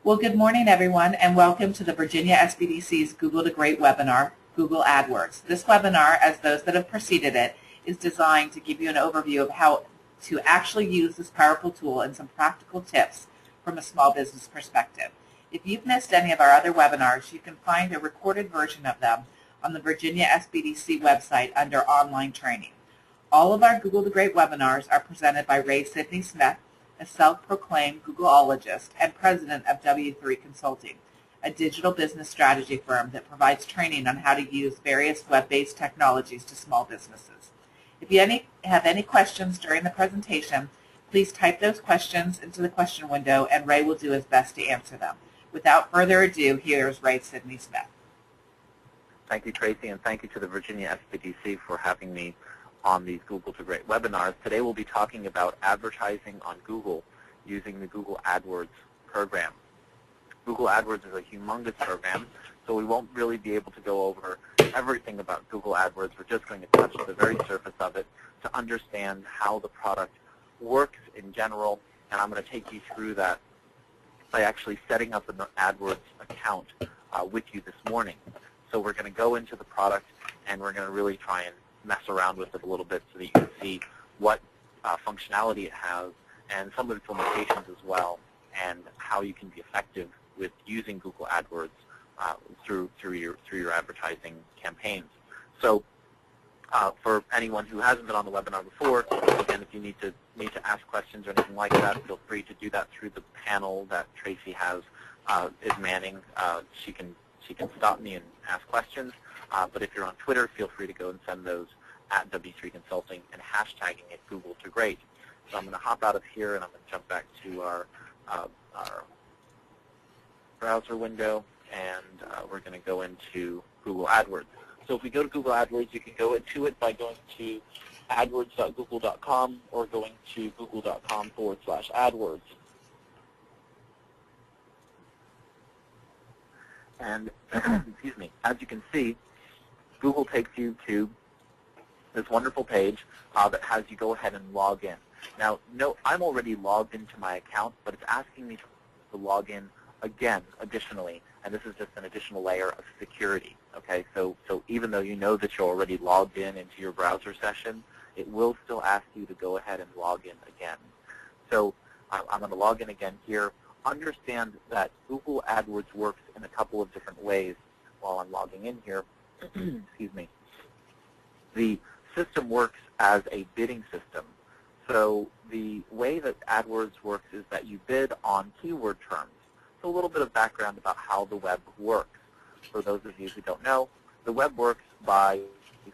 Well, good morning, everyone, and welcome to the Virginia SBDC's Google to Great webinar, Google AdWords. This webinar, as those that have preceded it, is designed to give you an overview of how to actually use this powerful tool and some practical tips from a small business perspective. If you've missed any of our other webinars, you can find a recorded version of them on the Virginia SBDC website under Online Training. All of our Google to Great webinars are presented by Ray Sidney Smith, a self-proclaimed Googleologist and president of W3 Consulting, a digital business strategy firm that provides training on how to use various web-based technologies to small businesses. If you have any questions during the presentation, please type those questions into the question window and Ray will do his best to answer them. Without further ado, here's Ray Sidney Smith. Thank you, Tracy, and thank you to the Virginia SBDC for having me on these Google to Great webinars. Today we'll be talking about advertising on Google using the Google AdWords program. Google AdWords is a humongous program, so we won't really be able to go over everything about Google AdWords. We're just going to touch the very surface of it to understand how the product works in general, and I'm going to take you through that by actually setting up an AdWords account with you this morning. So we're going to go into the product and we're going to really try and mess around with it a little bit so that you can see what functionality it has and some of its limitations as well, and how you can be effective with using Google AdWords through your advertising campaigns. So for anyone who hasn't been on the webinar before, again, if you need to ask questions or anything like that, feel free to do that through the panel that Tracy has is manning. She can stop me and ask questions. But if you're on Twitter, feel free to go and send those at W3 Consulting and hashtagging it Google to Great. So I'm going to hop out of here and I'm going to jump back to our browser window, and we're going to go into Google AdWords. So if we go to Google AdWords, you can go into it by going to adwords.google.com or going to google.com/AdWords. And excuse me, as you can see, Google takes you to this wonderful page that has you go ahead and log in. Now, no, I'm already logged into my account, but it's asking me to log in again, additionally, and this is just an additional layer of security. Okay, so even though you know that you're already logged in into your browser session, it will still ask you to go ahead and log in again. So I'm going to log in again here. Understand that Google AdWords works in a couple of different ways while I'm logging in here. Excuse me. The system works as a bidding system. So the way that AdWords works is that you bid on keyword terms. So a little bit of background about how the web works. For those of you who don't know, the web works by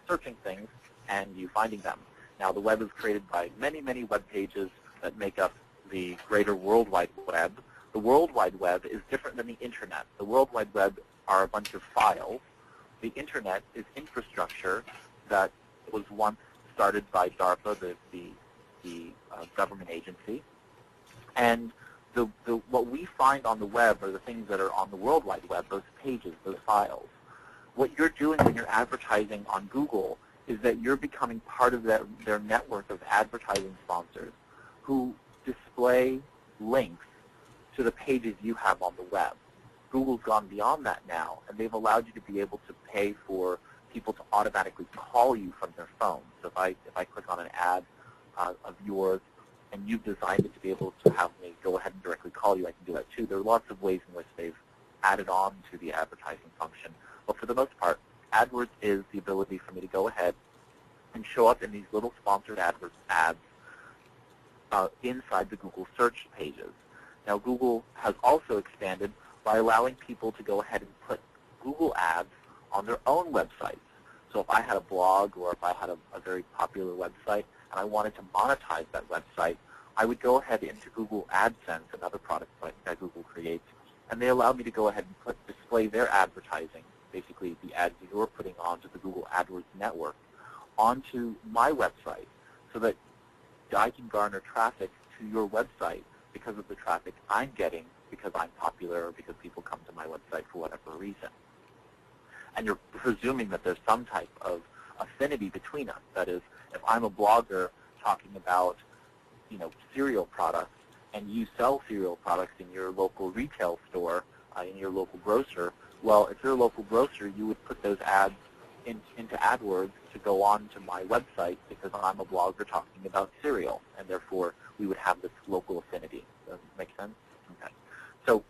searching things and you finding them. Now the web is created by many, many web pages that make up the greater World Wide Web. The World Wide Web is different than the Internet. The World Wide Web are a bunch of files. The Internet is infrastructure that was once started by DARPA, the government agency. And what we find on the web are the things that are on the World Wide Web, those pages, those files. What you're doing when you're advertising on Google is that you're becoming part of their network of advertising sponsors who display links to the pages you have on the web. Google's gone beyond that now, and they've allowed you to be able to pay for people to automatically call you from their phone. So if I click on an ad of yours and you've designed it to be able to have me go ahead and directly call you, I can do that too. There are lots of ways in which they've added on to the advertising function. But for the most part, AdWords is the ability for me to go ahead and show up in these little sponsored ads inside the Google search pages. Now Google has also expanded by allowing people to go ahead and put Google ads on their own websites. So if I had a blog or if I had a very popular website and I wanted to monetize that website, I would go ahead into Google AdSense, another product that Google creates, and they allow me to go ahead and display their advertising, basically the ads you're putting onto the Google AdWords network, onto my website so that I can garner traffic to your website because of the traffic I'm getting because I'm popular or because people come to my website for whatever reason. And you're presuming that there's some type of affinity between us. That is, if I'm a blogger talking about, cereal products, and you sell cereal products in your local retail store, in your local grocer, well, if you're a local grocer, you would put those ads into AdWords to go on to my website because I'm a blogger talking about cereal, and therefore we would have this local affinity. Does that make sense? Okay. So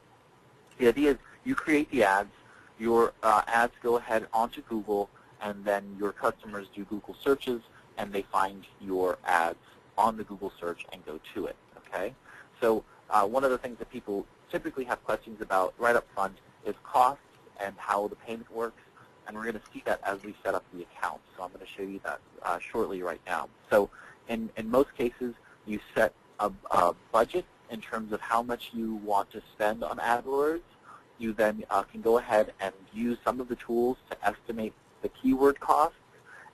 the idea is you create the ads, your ads go ahead onto Google, and then your customers do Google searches, and they find your ads on the Google search and go to it. Okay. So one of the things that people typically have questions about right up front is costs and how the payment works, and we're going to see that as we set up the account. So I'm going to show you that shortly right now. So in most cases, you set a budget in terms of how much you want to spend on AdWords. You then can go ahead and use some of the tools to estimate the keyword costs,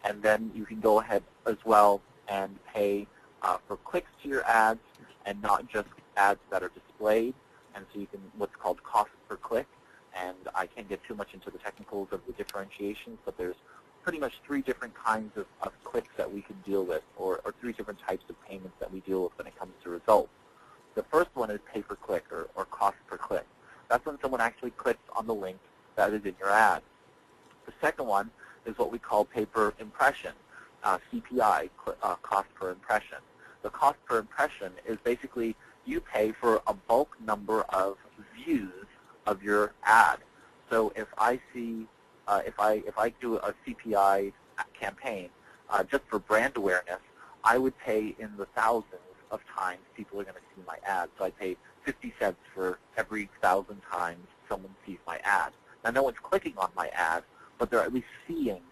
and then you can go ahead as well and pay for clicks to your ads and not just ads that are displayed. And so you can what's called cost per click. And I can't get too much into the technicals of the differentiations, but there's pretty much 3 different kinds of clicks that we can deal with, or 3 different types of payments that we deal with when it comes to results. The first one is pay per click, or cost per click. That's when someone actually clicks on the link that is in your ad. The second one is what we call pay per impression, CPI, cost per impression. The cost per impression is basically you pay for a bulk number of views of your ad. So if I see, if I do a CPI campaign just for brand awareness, I would pay in the thousands of times people are going to see my ad. So I pay 50 cents for every 1,000 times someone sees my ad. Now no one's clicking on my ad, but they're at least seeing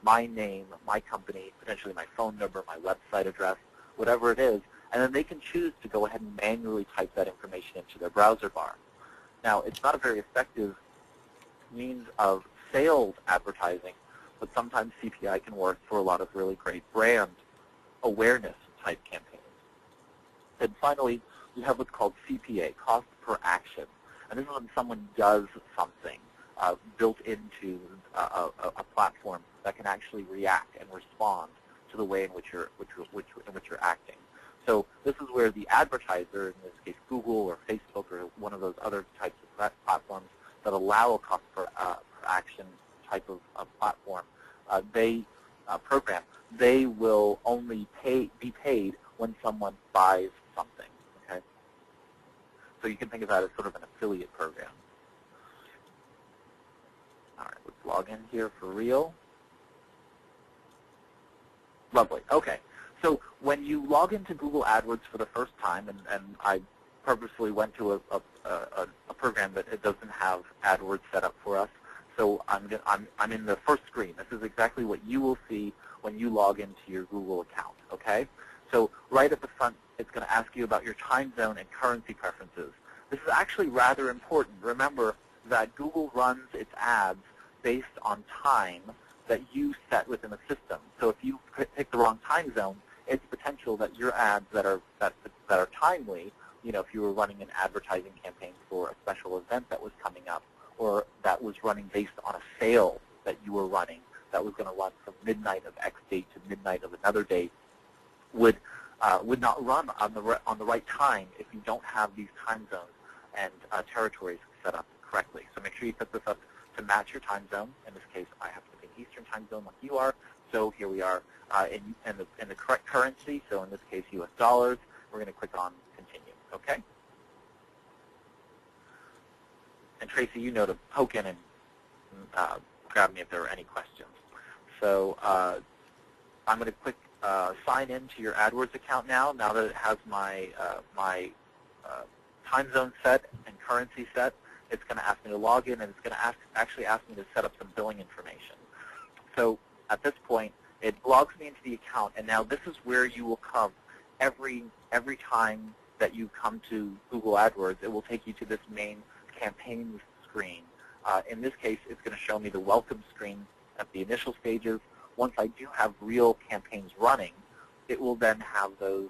my name, my company, potentially my phone number, my website address, whatever it is, and then they can choose to go ahead and manually type that information into their browser bar. Now, it's not a very effective means of sales advertising, but sometimes CPI can work for a lot of really great brand awareness type campaigns. And finally, we have what's called CPA, cost per action. And this is when someone does something built into a platform that can actually react and respond to the way in which you're acting. So this is where the advertiser, in this case Google or Facebook or one of those other types of platforms that allow a cost per action type of platform, program, they will only be paid when someone buys something. Okay, so you can think of that as sort of an affiliate program. All right, let's log in here for real. Lovely. Okay. So when you log into Google AdWords for the first time, and I purposely went to a program that it doesn't have AdWords set up for us, so I'm in the first screen. This is exactly what you will see when you log into your Google account. Okay? So right at the front, it's going to ask you about your time zone and currency preferences. This is actually rather important. Remember that Google runs its ads based on time that you set within the system. So if you pick the wrong time zone, it's potential that your ads that are timely, you know, if you were running an advertising campaign for a special event that was coming up, or that was running based on a sale that you were running that was going to run from midnight of X date to midnight of another date, would not run on the right time if you don't have these time zones and territories set up correctly. So make sure you set this up to match your time zone. In this case, I have to pick Eastern time zone like you are. So here we are in the correct currency. So in this case, U.S. dollars. We're going to click on Continue. Okay. And Tracy, you know to poke in and grab me if there are any questions. So I'm going to click sign in to your AdWords account now that it has my time zone set and currency set. It's going to ask me to log in, and it's going to actually ask me to set up some billing information. So at this point, it logs me into the account, and now this is where you will come every time that you come to Google AdWords. It will take you to this main campaigns screen. In this case, it's going to show me the welcome screen at the initial stages. Once I do have real campaigns running, it will then have those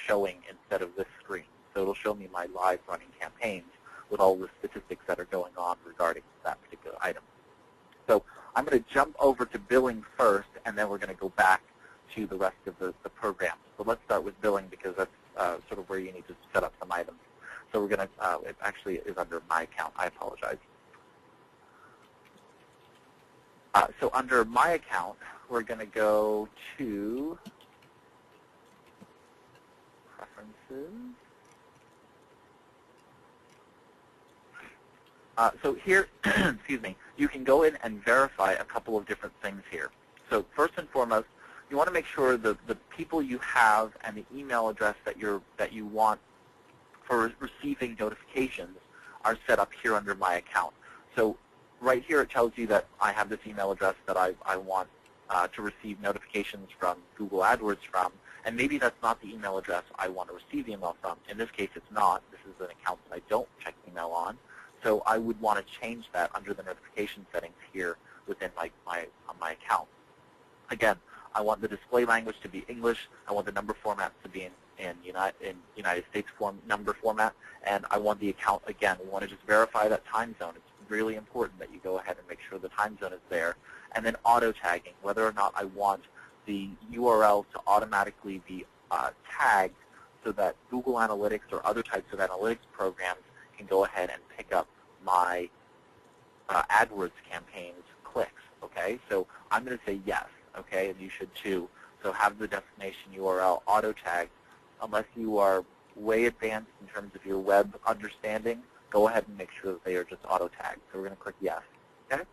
showing instead of this screen. So it'll show me my live running campaigns with all the statistics that are going on regarding that particular item. So I'm going to jump over to billing first, and then we're going to go back to the rest of the program. So let's start with billing because that's sort of where you need to set up some items. So we're going to, it actually is under My Account. I apologize. So under My Account, we're going to go to Preferences. So here, excuse me, you can go in and verify a couple of different things here. So first and foremost, you want to make sure the people you have and the email address that you want for receiving notifications are set up here under My Account. So right here it tells you that I have this email address that I want to receive notifications from Google AdWords from, and maybe that's not the email address I want to receive email from. In this case, it's not. This is an account that I don't check email on. So I would want to change that under the notification settings here within my account. Again, I want the display language to be English. I want the number format to be in United States number format. And I want the account, again, we want to just verify that time zone. It's really important that you go ahead and make sure the time zone is there. And then auto tagging, whether or not I want the URL to automatically be tagged so that Google Analytics or other types of analytics programs can go ahead and pick up my AdWords campaign's clicks, okay? So I'm going to say yes, okay, and you should too. So have the destination URL auto-tagged. Unless you are way advanced in terms of your web understanding, go ahead and make sure that they are just auto-tagged. So we're going to click yes, okay?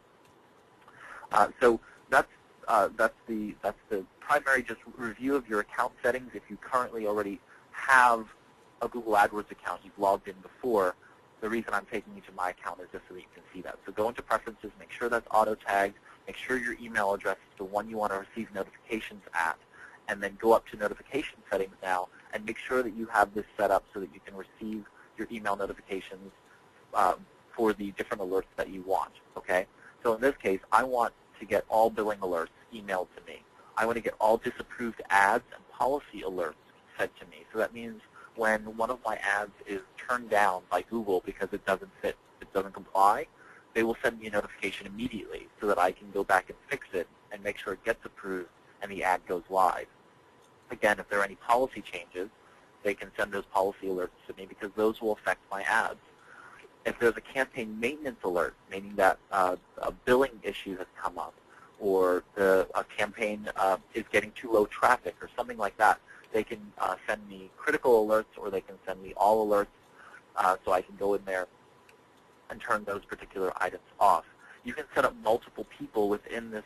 So that's the primary just review of your account settings. If you currently already have a Google AdWords account, you've logged in before, the reason I'm taking you to My Account is just so that you can see that. So go into Preferences, make sure that's auto-tagged, make sure your email address is the one you want to receive notifications at, and then go up to Notification Settings now and make sure that you have this set up so that you can receive your email notifications for the different alerts that you want, okay? So in this case, I want to get all billing alerts emailed to me. I want to get all disapproved ads and policy alerts sent to me. So that means when one of my ads is turned down by Google because it doesn't fit, it doesn't comply, they will send me a notification immediately so that I can go back and fix it and make sure it gets approved and the ad goes live. Again, if there are any policy changes, they can send those policy alerts to me because those will affect my ads. If there's a campaign maintenance alert, meaning that a billing issue has come up or a campaign is getting too low traffic or something like that, they can send me critical alerts or they can send me all alerts so I can go in there and turn those particular items off. You can set up multiple people within this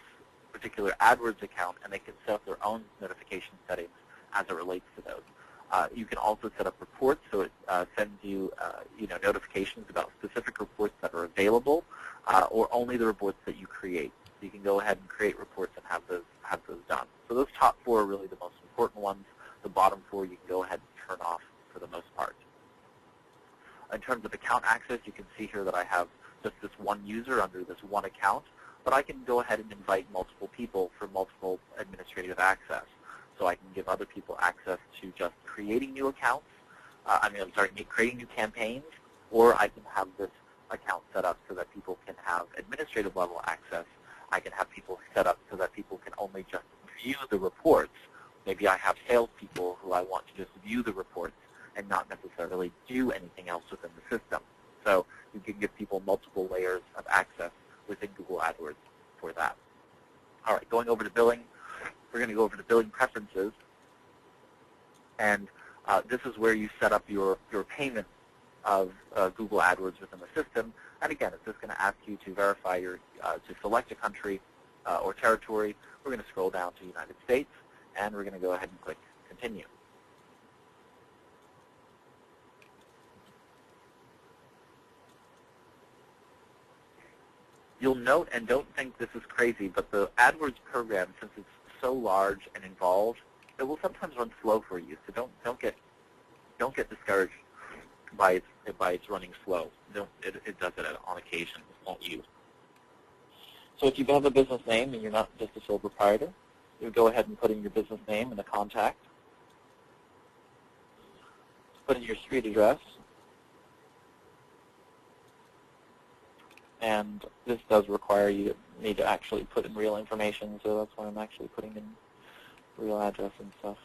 particular AdWords account and they can set up their own notification settings as it relates to those. You can also set up reports so it sends you notifications about specific reports that are available or only the reports that you create. So you can go ahead and create reports and have those done. So those top four are really the most important ones. The bottom four you can go ahead and turn off for the most part. In terms of account access, you can see here that I have just this one user under this one account, but I can go ahead and invite multiple people for multiple administrative access. So I can give other people access to just creating new accounts, creating new campaigns, or I can have this account set up so that people can have administrative level access. I can have people set up so that people can only just view the reports. Maybe I have salespeople who I want to just view the reports and not necessarily do anything else within the system. So you can give people multiple layers of access within Google AdWords for that. All right, going over to billing, we're going to go over to billing preferences. And this is where you set up your payment of Google AdWords within the system. And again, it's just going to ask you to verify to select a country or territory. We're going to scroll down to United States. And we're going to go ahead and click Continue. You'll note, and don't think this is crazy, but the AdWords program, since it's so large and involved, it will sometimes run slow for you. So don't get discouraged by its running slow. It does it on occasion. It's not you. So if you have a business name and you're not just a sole proprietor, you go ahead and put in your business name and the contact. Put in your street address. And this does require me to actually put in real information, so that's why I'm actually putting in real address and stuff.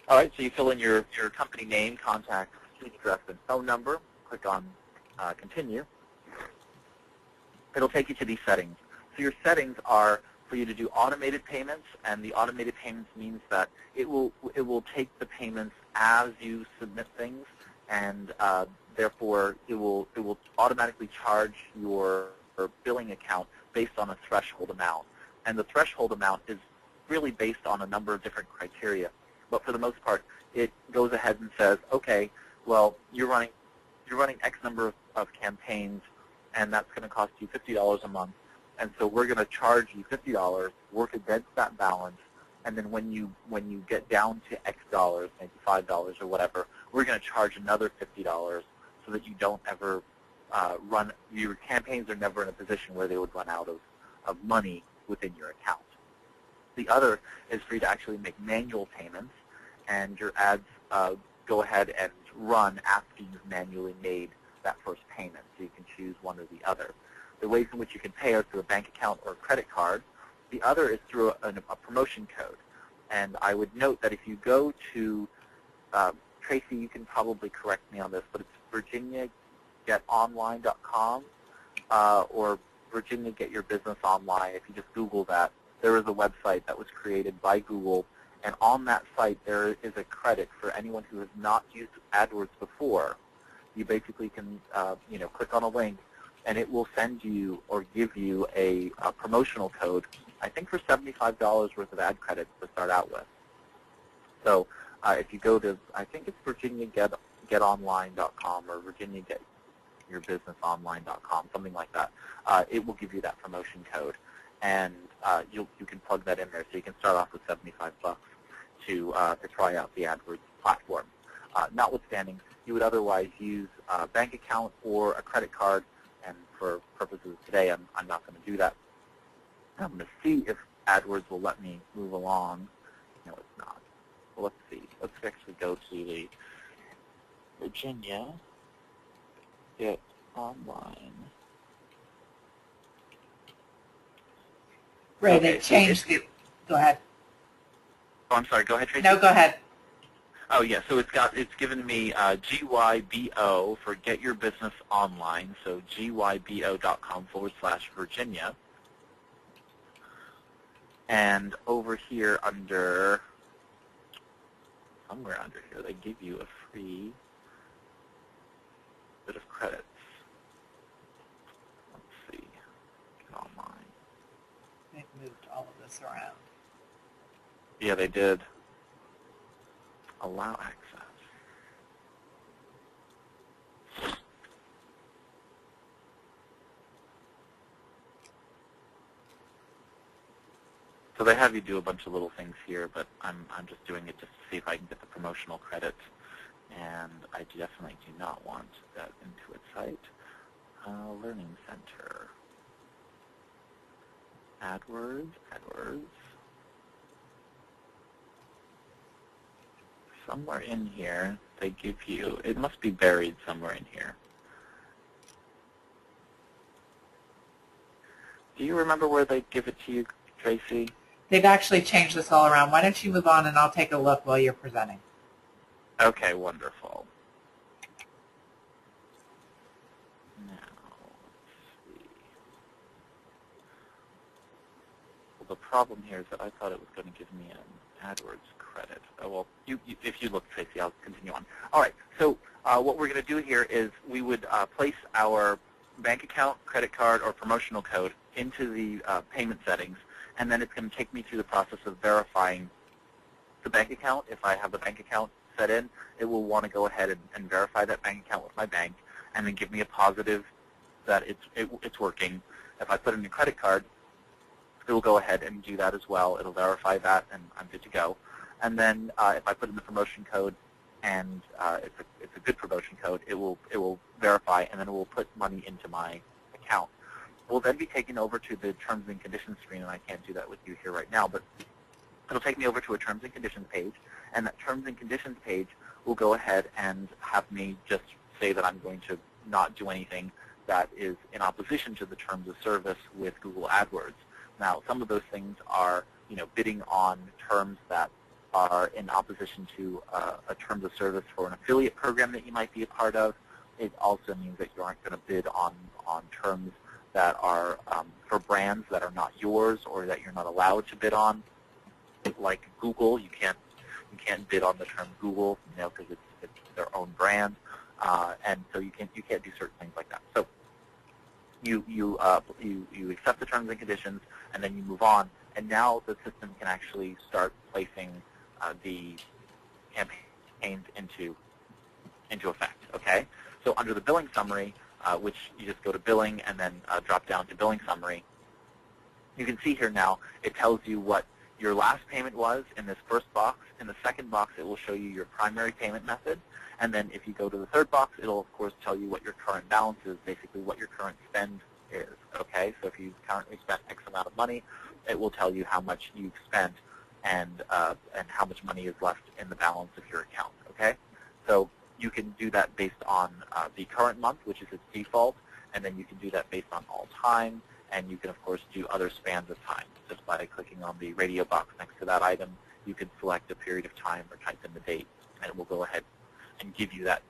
All right, so you fill in your company name, contact, street address, and phone number. Click on Continue. It'll take you to these settings. So your settings are for you to do automated payments, and the automated payments means that it will take the payments as you submit things, and therefore it will automatically charge your billing account based on a threshold amount. And the threshold amount is really based on a number of different criteria. But for the most part, it goes ahead and says, okay, well, you're running X number of campaigns, and that's going to cost you $50 a month. And so we're going to charge you $50, work against that balance, and then when you get down to X dollars, maybe $5 or whatever, we're going to charge another $50 so that you don't ever your campaigns are never in a position where they would run out of money within your account. The other is for you to actually make manual payments, and your ads go ahead and run after you've manually made that first payment, so you can choose one or the other. The ways in which you can pay are through a bank account or a credit card. The other is through a promotion code. And I would note that if you go to, Tracy, you can probably correct me on this, but it's virginiagetonline.com or Virginia Get Your Business Online. If you just Google that, there is a website that was created by Google, and on that site there is a credit for anyone who has not used AdWords before. You basically can click on a link, and it will send you or give you a promotional code, I think for $75 worth of ad credits to start out with. So if you go to, I think it's virginiagetonline.com or virginiagetyourbusinessonline.com, something like that, it will give you that promotion code. And you can plug that in there, so you can start off with $75 to try out the AdWords platform. Notwithstanding, you would otherwise use a bank account or a credit card, and for purposes of today, I'm not going to do that. I'm going to see if AdWords will let me move along. No, it's not. Well, let's see. Let's actually go to the Virginia Get Online. Ray, Okay, they changed it. Go ahead. Oh, I'm sorry. Go ahead, Tracy. No, go ahead. Oh yeah, so it's given me GYBO for Get Your Business Online, so gybo.com/Virginia. And over here somewhere under here, they give you a free bit of credits. Let's see, Get Online. They've moved all of this around. Yeah, they did. Allow access. So they have you do a bunch of little things here, but I'm just doing it just to see if I can get the promotional credits, and I definitely do not want that Intuit site. Learning Center. AdWords. Somewhere in here, they give you, it must be buried somewhere in here. Do you remember where they give it to you, Tracy? They've actually changed this all around. Why don't you move on, and I'll take a look while you're presenting. Okay, wonderful. Now, let's see. Well, the problem here is that I thought it was going to give me an AdWords credit. Oh, well, if you look, Tracy, I'll continue on. All right, so what we're going to do here is we would place our bank account, credit card, or promotional code into the payment settings, and then it's going to take me through the process of verifying the bank account. If I have the bank account set in, it will want to go ahead and verify that bank account with my bank, and then give me a positive that it's working. If I put in a credit card, it will go ahead and do that as well. It'll verify that, and I'm good to go. And then if I put in the promotion code, and it's a good promotion code, it will verify, and then it will put money into my account. We'll then be taken over to the terms and conditions screen, and I can't do that with you here right now, but it'll take me over to a terms and conditions page, and that terms and conditions page will go ahead and have me just say that I'm going to not do anything that is in opposition to the terms of service with Google AdWords. Now, some of those things are, bidding on terms that are in opposition to a terms of service for an affiliate program that you might be a part of. It also means that you aren't going to bid on terms that are for brands that are not yours or that you're not allowed to bid on. Like Google, you can't bid on the term Google, because it's their own brand, and so you can't do certain things like that. So you accept the terms and conditions, and then you move on, and now the system can actually start placing the campaigns into effect. Okay, so under the billing summary, which you just go to billing and then drop down to billing summary, you can see here now it tells you what your last payment was in this first box. In the second box, it will show you your primary payment method. And then if you go to the third box, it'll, of course, tell you what your current balance is, basically what your current spend is. Okay, so if you've currently spent X amount of money, it will tell you how much you've spent and how much money is left in the balance of your account. Okay, so you can do that based on the current month, which is its default, and then you can do that based on all time. And you can, of course, do other spans of time. Just by clicking on the radio box next to that item, you can select a period of time or type in the date, and it will go ahead and give you that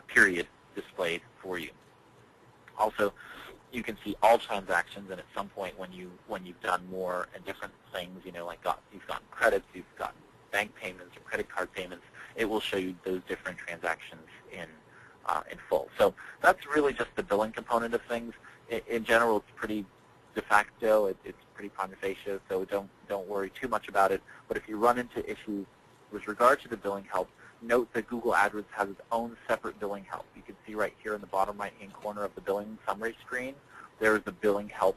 period displayed for you. Also, you can see all transactions, and at some point when you've done more and different things, like you've gotten credits, you've gotten bank payments or credit card payments, it will show you those different transactions in full. So that's really just the billing component of things. In general, it's pretty de facto. It's pretty prima facie, so don't worry too much about it. But if you run into issues with regard to the billing help, note that Google AdWords has its own separate billing help. You can see right here in the bottom right-hand corner of the billing summary screen, there is the billing help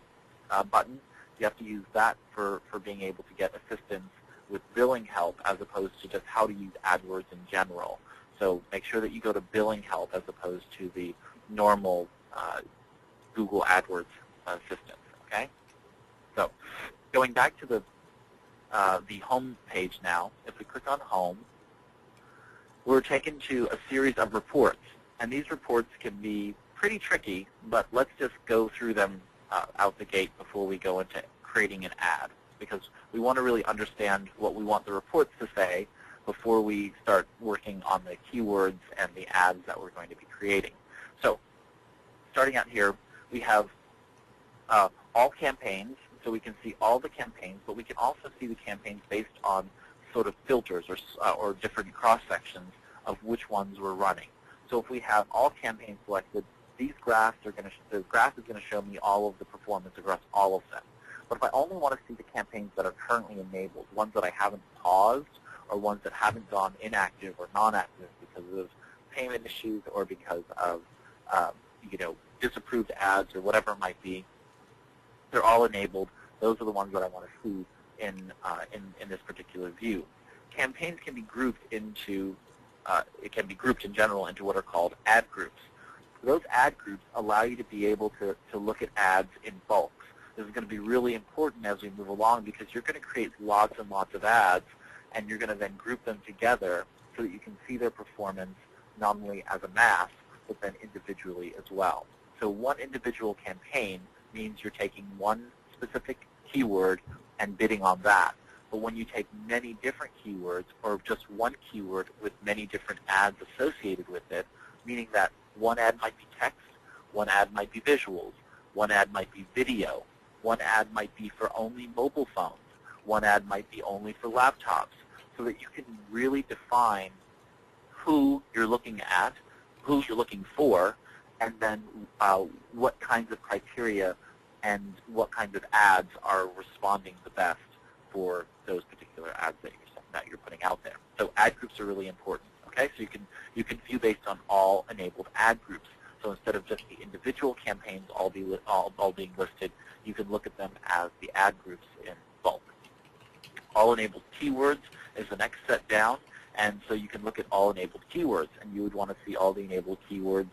button. You have to use that for being able to get assistance with billing help as opposed to just how to use AdWords in general. So make sure that you go to billing help as opposed to the normal Google AdWords assistance. Okay. So going back to the home page now, if we click on home, we're taken to a series of reports, and these reports can be pretty tricky, but let's just go through them out the gate before we go into creating an ad, because we want to really understand what we want the reports to say before we start working on the keywords and the ads that we're going to be creating. So starting out here, we have all campaigns, so we can see all the campaigns, but we can also see the campaigns based on sort of filters or different cross-sections of which ones we're running. So if we have all campaigns selected, these graphs are going to the graph is going to show me all of the performance across all of them. But if I only want to see the campaigns that are currently enabled, ones that I haven't paused, or ones that haven't gone inactive or non-active because of payment issues or because of disapproved ads or whatever it might be, they're all enabled. Those are the ones that I want to see in this particular view. Campaigns can be grouped into in general into what are called ad groups. Those ad groups allow you to be able to look at ads in bulk. This is going to be really important as we move along because you're going to create lots and lots of ads, and you're going to then group them together so that you can see their performance not only as a mass, but then individually as well. So one individual campaign means you're taking one specific keyword and bidding on that. But when you take many different keywords or just one keyword with many different ads associated with it, meaning that one ad might be text, one ad might be visuals, one ad might be video, one ad might be for only mobile phones, one ad might be only for laptops, so that you can really define who you're looking at, who you're looking for, and then what kinds of criteria and what kinds of ads are responding the best for those particular ads that you're putting out there. So ad groups are really important. Okay, so you can view based on all enabled ad groups. So instead of just the individual campaigns all being listed, you can look at them as the ad groups in bulk. All enabled keywords is the next set down, and so you can look at all enabled keywords, and you would want to see all the enabled keywords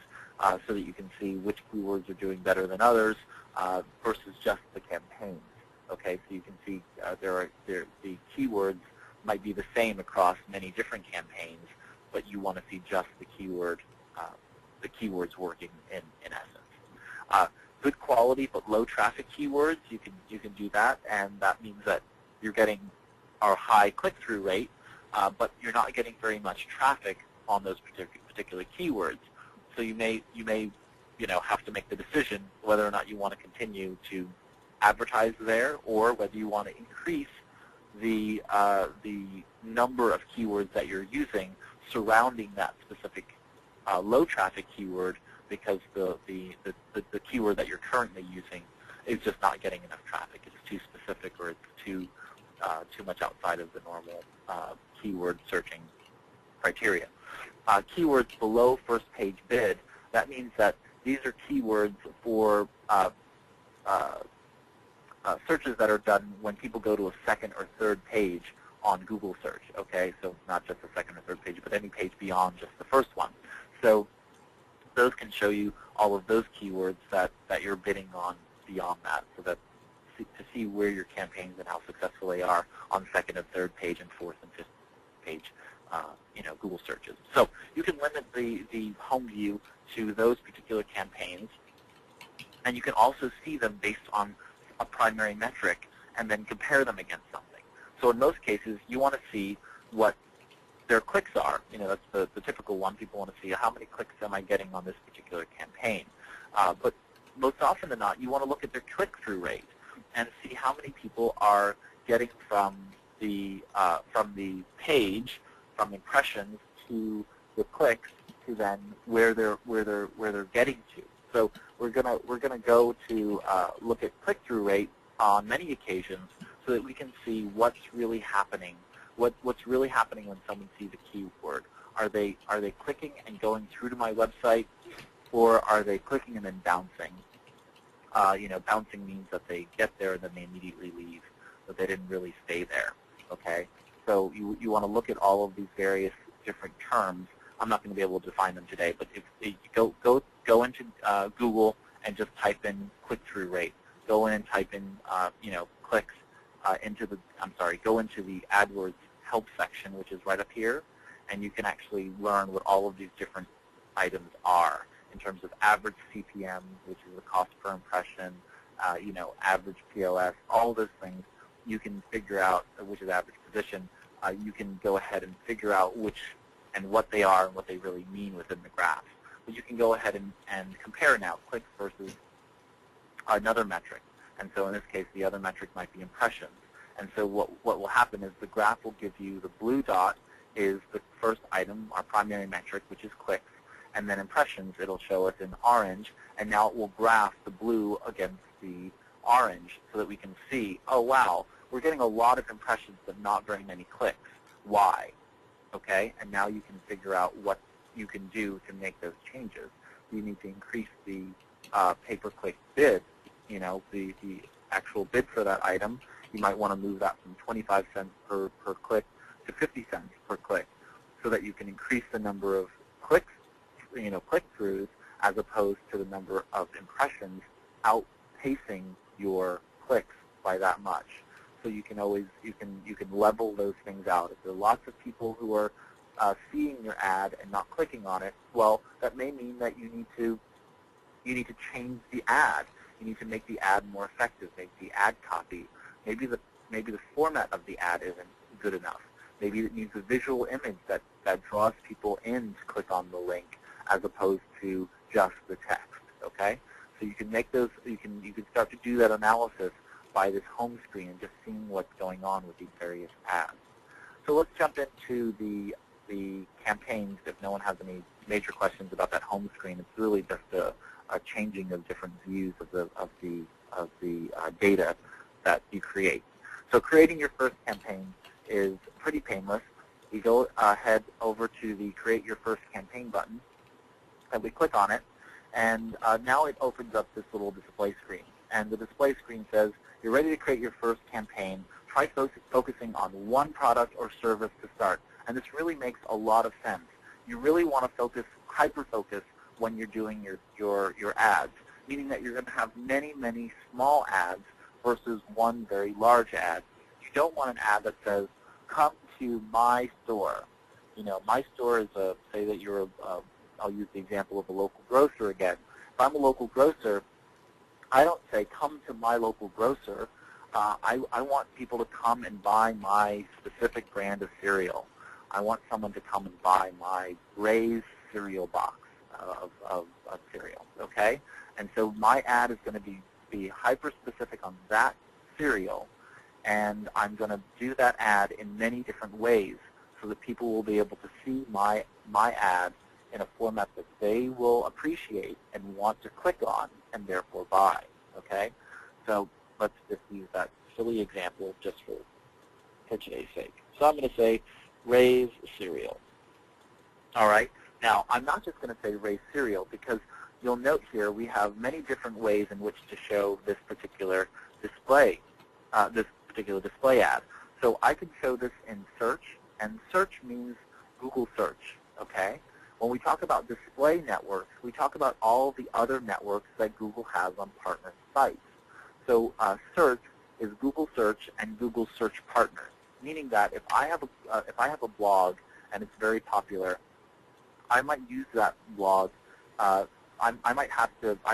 so that you can see which keywords are doing better than others versus just the campaigns. Okay, so you can see the keywords might be the same across many different campaigns, but you want to see just the keywords working in essence. Good quality but low traffic keywords, you can do that, and that means that you're getting are high click-through rate, but you're not getting very much traffic on those particular keywords. So you may have to make the decision whether or not you want to continue to advertise there, or whether you want to increase the number of keywords that you're using surrounding that specific low traffic keyword, because the keyword that you're currently using is just not getting enough traffic. It's too specific, or it's too much outside of the normal keyword searching criteria. Keywords below first page bid, that means that these are keywords for searches that are done when people go to a second or third page on Google search, okay? So not just the second or third page, but any page beyond just the first one. So those can show you all of those keywords that you're bidding on beyond that, so that to see where your campaigns and how successful they are on second and third page and fourth and fifth page Google searches. So you can limit the home view to those particular campaigns, and you can also see them based on a primary metric and then compare them against something. So in most cases, you want to see what their clicks are. That's the typical one. People want to see how many clicks am I getting on this particular campaign. But most often than not, you want to look at their click-through rate and see how many people are getting from the page, from impressions to the clicks, to then where they're getting to. So we're gonna go to look at click-through rate on many occasions, so that we can see what's really happening. What's really happening when someone sees a keyword? Are they clicking and going through to my website, or are they clicking and then bouncing? Bouncing means that they get there and then they immediately leave, but they didn't really stay there. Okay, so you want to look at all of these various different terms. I'm not going to be able to define them today, but if you go into Google and just type in click-through rate. Go in and type in clicks go into the AdWords help section, which is right up here, and you can actually learn what all of these different items are in terms of average CPM, which is the cost per impression, average POS, all of those things you can figure out, which is average position. You can go ahead and figure out which and what they are and what they really mean within the graph. But you can go ahead and compare now clicks versus another metric. And so in this case, the other metric might be impressions. And so what will happen is the graph will give you the blue dot is the first item, our primary metric, which is clicks, and then impressions, it'll show us in orange, and now it will graph the blue against the orange so that we can see, oh wow, we're getting a lot of impressions but not very many clicks. Why? Okay, and now you can figure out what you can do to make those changes. You need to increase the pay-per-click bid, the actual bid for that item. You might want to move that from 25 cents per click to 50 cents per click, so that you can increase the number of clicks, click-throughs, as opposed to the number of impressions outpacing your clicks by that much. So you can always you can level those things out. If there are lots of people who are seeing your ad and not clicking on it, well, that may mean that you need to change the ad. You need to make the ad more effective, make the ad copy. Maybe the format of the ad isn't good enough. Maybe it needs a visual image that draws people in to click on the link, as opposed to just the text. Okay, so you can make those. You can start to do that analysis by this home screen and just seeing what's going on with these various ads. So let's jump into the campaigns. If no one has any major questions about that home screen, it's really just a changing of different views of the data that you create. So creating your first campaign is pretty painless. We go ahead over to the Create Your First Campaign button, and we click on it, and now it opens up this little display screen. And the display screen says, you're ready to create your first campaign. Try focusing on one product or service to start. And this really makes a lot of sense. You really want to focus, hyper-focus, when you're doing your ads, meaning that you're going to have many, many small ads versus one very large ad. You don't want an ad that says, come to my store. My store is say that you're I'll use the example of a local grocer again. If I'm a local grocer, I don't say, come to my local grocer. I want people to come and buy my specific brand of cereal. I want someone to come and buy my Ray's cereal box of cereal, okay? And so my ad is going to be hyper-specific on that cereal, and I'm going to do that ad in many different ways so that people will be able to see my ad in a format that they will appreciate and want to click on and therefore buy, okay? So let's just use that silly example just for today's sake. So I'm going to say Ray's cereal. All right. Now, I'm not just going to say Ray's cereal because you'll note here we have many different ways in which to show this particular display ad. So I can show this in search, and search means Google search, okay? When we talk about display networks, we talk about all the other networks that Google has on partner sites. So search is Google search and Google search partners, meaning that if I have a blog and it's very popular, I might use that blog. I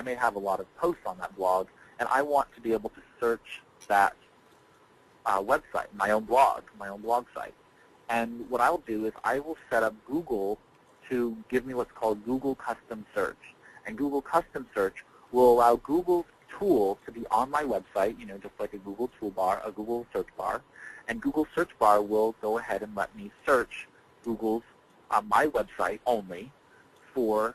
may have a lot of posts on that blog, and I want to be able to search that website, my own blog site. And what I'll do is I will set up Google to give me what's called Google Custom Search. And Google Custom Search will allow Google's tool to be on my website, just like a Google toolbar, a Google search bar. And Google search bar will go ahead and let me search Google's my website only for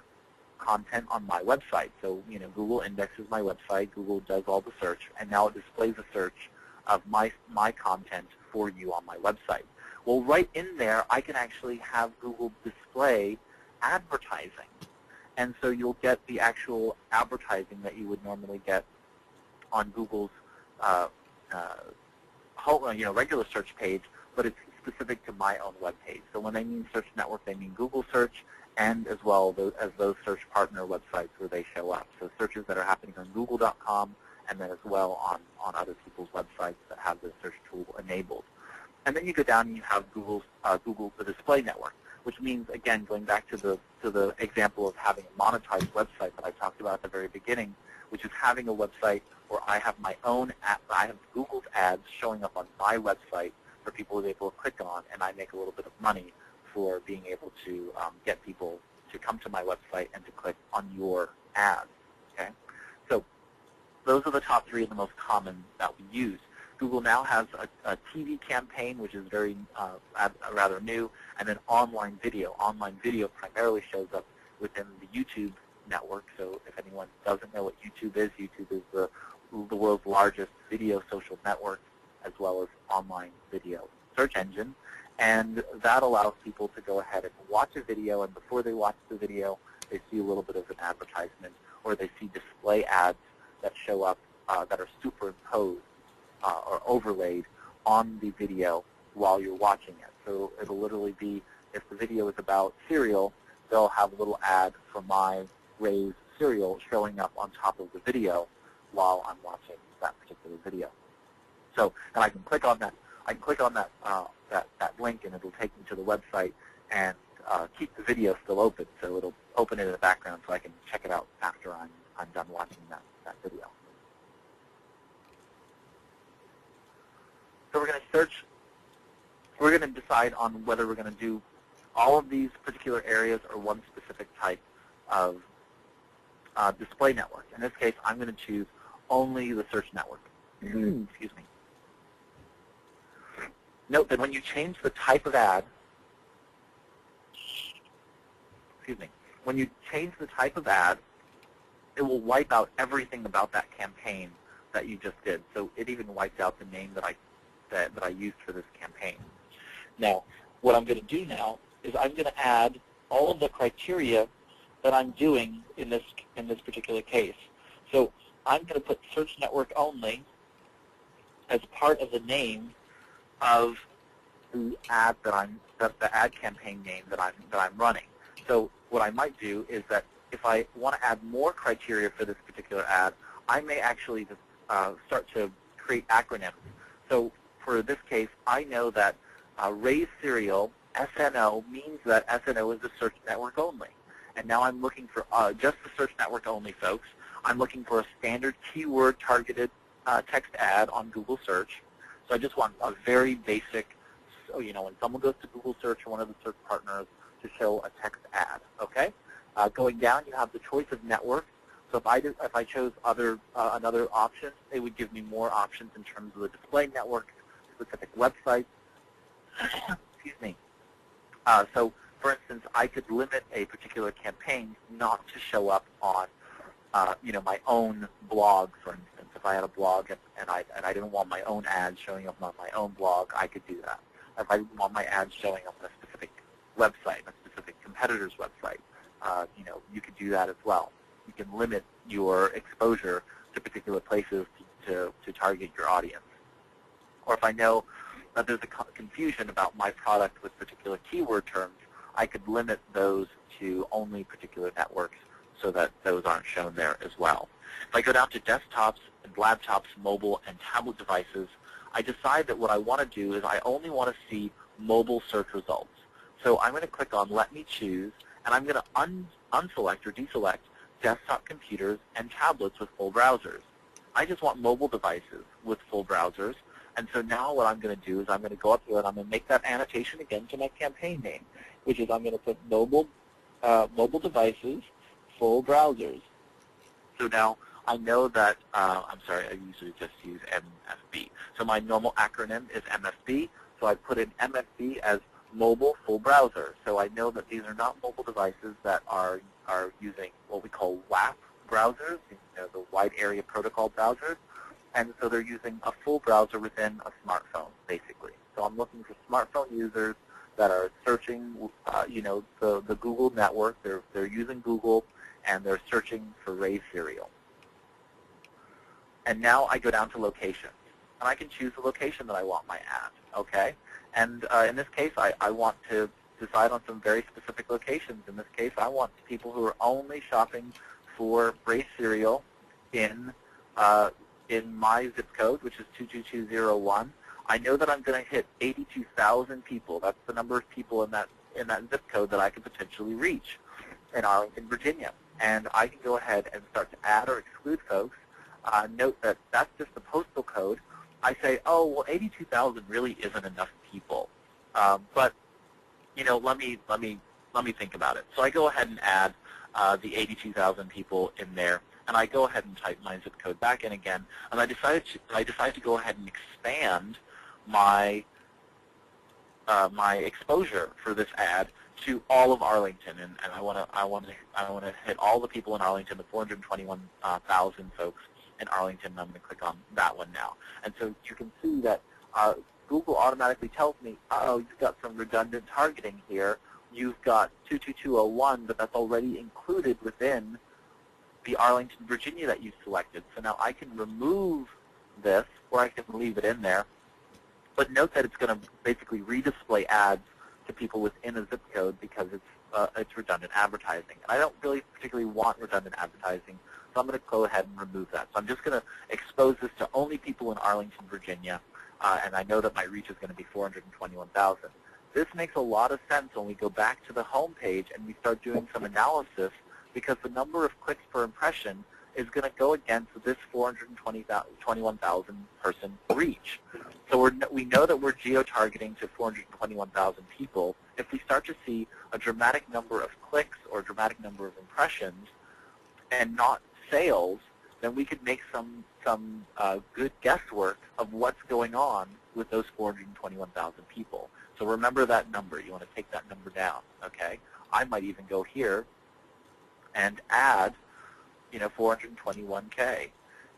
content on my website. So, Google indexes my website, Google does all the search, and now it displays a search of my content for you on my website. Well, right in there, I can actually have Google display advertising. And so you'll get the actual advertising that you would normally get on Google's regular search page, but it's specific to my own web page. So when they mean search network, they mean Google search and as well as those search partner websites where they show up. So searches that are happening on Google.com and then as well on other people's websites that have the search tool enabled. And then you go down and you have the display network, which means, again, going back to the example of having a monetized website that I talked about at the very beginning, which is having a website where I have my own app, I have Google's ads showing up on my website for people to be able to click on, and I make a little bit of money for being able to get people to come to my website and to click on your ads. Okay, so those are the top three of the most common that we use. Google now has a TV campaign, which is very rather new, and then online video. Online video primarily shows up within the YouTube network. So if anyone doesn't know what YouTube is the world's largest video social network, as well as online video search engine. And that allows people to go ahead and watch a video, and before they watch the video, they see a little bit of an advertisement, or they see display ads that show up that are superimposed or overlaid on the video while you're watching it. So it'll literally be, if the video is about cereal, they'll have a little ad for my Ray's cereal showing up on top of the video while I'm watching that particular video. So, and I can click on that. I can click on that link, and it'll take me to the website and keep the video still open. So it'll open it in the background so I can check it out after I'm done watching that video. So we're going to search. We're going to decide on whether we're going to do all of these particular areas or one specific type of display network. In this case, I'm going to choose only the search network. Excuse me. Note that when you change the type of ad, when you change the type of ad, it will wipe out everything about that campaign that you just did. So it even wiped out the name that I used for this campaign. Now, what I'm going to do now is I'm going to add all of the criteria that I'm doing in this particular case. So I'm going to put search network only as part of the name of the ad the ad campaign name that I'm running. So what I might do is that if I want to add more criteria for this particular ad, I may actually just start to create acronyms. So for this case, I know that Ray's cereal, SNO, means that SNO is the search network only. And now I'm looking for just the search network only, folks. I'm looking for a standard keyword targeted text ad on Google search. So I just want a very basic, so when someone goes to Google search or one of the search partners, to show a text ad. Okay. Going down, you have the choice of network. So if I chose another option, it would give me more options in terms of the display network, specific websites. Excuse me. So, for instance, I could limit a particular campaign not to show up on, my own blog, for instance. If I had a blog and I didn't want my own ads showing up on my own blog, I could do that. If I didn't want my ads showing up on a specific website, a specific competitor's website, you could do that as well. You can limit your exposure to particular places to target your audience. Or if I know that there's a confusion about my product with particular keyword terms, I could limit those to only particular networks so that those aren't shown there as well. If I go down to desktops and laptops, mobile, and tablet devices, I decide that what I want to do is I only want to see mobile search results. So I'm going to click on Let Me Choose, and I'm going to unselect or deselect desktop computers and tablets with full browsers. I just want mobile devices with full browsers. And so now what I'm going to do is I'm going to go up here and I'm going to make that annotation again to my campaign name, which is I'm going to put mobile devices, full browsers. So now I know that, I'm sorry, I usually just use MFB. So my normal acronym is MFB. So I put in MFB as mobile full browser. So I know that these are not mobile devices that are using what we call WAP browsers, the wide area protocol browsers. And so they're using a full browser within a smartphone, basically. So I'm looking for smartphone users that are searching, the Google network. They're using Google, and they're searching for Ray's cereal. And now I go down to locations, and I can choose the location that I want my ad. Okay. And in this case, I want to decide on some very specific locations. In this case, I want people who are only shopping for Ray's cereal in my zip code, which is 22201. I know that I'm going to hit 82,000 people. That's the number of people in that zip code that I could potentially reach in Arlington, Virginia. And I can go ahead and start to add or exclude folks. Note that that's just the postal code. I say, oh, well, 82,000 really isn't enough people. But let me think about it. So I go ahead and add the 82,000 people in there. And I go ahead and type my zip code back in again, and I decide to go ahead and expand my my exposure for this ad to all of Arlington, and I want to hit all the people in Arlington, the 421,000 folks in Arlington. And I'm going to click on that one now, and so you can see that Google automatically tells me, oh, you've got some redundant targeting here. You've got 22201, but that's already included within the Arlington, Virginia that you selected. So now I can remove this, or I can leave it in there. But note that it's going to basically redisplay ads to people within a zip code because it's redundant advertising. And I don't really particularly want redundant advertising, so I'm going to go ahead and remove that. So I'm just going to expose this to only people in Arlington, Virginia, and I know that my reach is going to be 421,000. This makes a lot of sense when we go back to the home page and we start doing some analysis, because the number of clicks per impression is going to go against this 421,000 person reach. So we know that we're geo-targeting to 421,000 people. If we start to see a dramatic number of clicks or a dramatic number of impressions and not sales, then we could make some good guesswork of what's going on with those 421,000 people. So remember that number. You want to take that number down. Okay. I might even go here and add, 421K.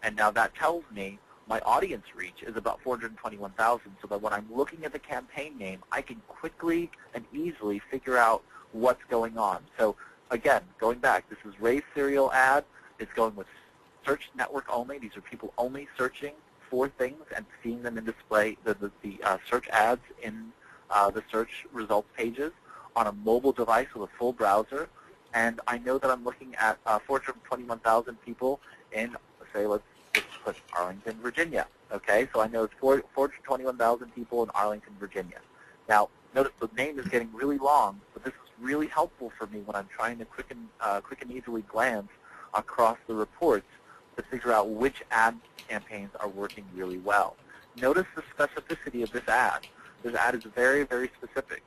And now that tells me my audience reach is about 421,000, so that when I'm looking at the campaign name, I can quickly and easily figure out what's going on. So again, going back, this is Ray's cereal ad. It's going with search network only. These are people only searching for things and seeing them in display, the search ads in the search results pages on a mobile device with a full browser. And I know that I'm looking at 421,000 people in, say, let's put Arlington, Virginia. Okay, so I know it's 421,000 people in Arlington, Virginia. Now, notice the name is getting really long, but this is really helpful for me when I'm trying to quick and easily glance across the reports to figure out which ad campaigns are working really well. Notice the specificity of this ad. This ad is very, very specific.